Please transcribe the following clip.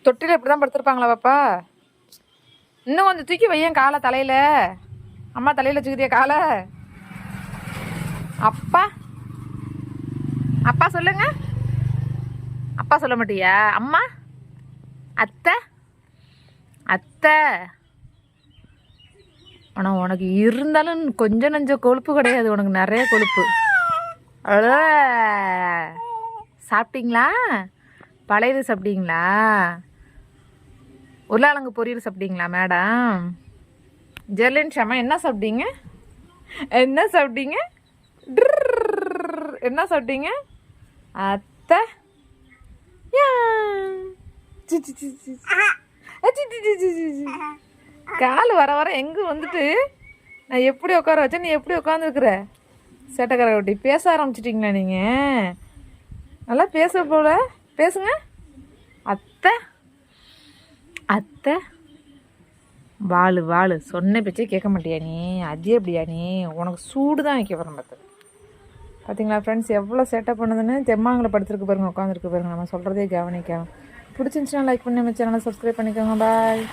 தொட்டில இப்படி தான் படுத்துருப்பாங்களா பாப்பா? இன்னும் கொஞ்சம் தூக்கி வையன் காலை தலையில. அம்மா தலையில வச்சுக்கிறிய காலை. அப்பா அப்பா சொல்லுங்க. அப்பா சொல்ல மாட்டியா? அம்மா, அத்தை, அத்தை. ஆனால் உனக்கு இருந்தாலும் கொஞ்சம் நஞ்சம் கொழுப்பு கிடையாது, உனக்கு நிறைய கொழுப்பு. சாப்பிட்டீங்களா? பழையது சாப்பிட்டீங்களா? உருளைக்கிழங்கு பொரியல் சாப்பிட்டீங்களா மேடம்? ஜெர்லின் ஷாமா என்ன சாப்பிட்டீங்க? என்ன சாப்பிட்டீங்க? என்ன சாப்பிட்டீங்க? அத்தை கால் வர வர எங்கே வந்துட்டு நான் எப்படி உட்கார வச்சேன், நீ எப்படி உட்காந்துருக்குற? சேட்டைக்கார ஒட்டி பேச ஆரம்பிச்சிட்டிங்களா நீங்கள்? நல்லா பேச போல பேசுங்க. அத்தை அத்தை வாழு வாழு சொன்ன பேச்சே கேட்க மாட்டியா நீ? அது எப்படியா நீ? உனக்கு சூடு தான் வைக்க போகிறேன் பார்த்து. பார்த்தீங்களா ஃப்ரெண்ட்ஸ் எவ்வளோ செட்டப் பண்ணுதுன்னு? தெம்மாங்களை படுத்துருக்கு பாருங்க, உட்காந்துருக்கு பாருங்க. நம்ம சொல்கிறதே கவனிக்கலாம். பிடிச்சிருந்துச்சுன்னா லைக் பண்ணி நம்ம சேனலை சப்ஸ்கிரைப் பண்ணிக்கோங்க. பாய்.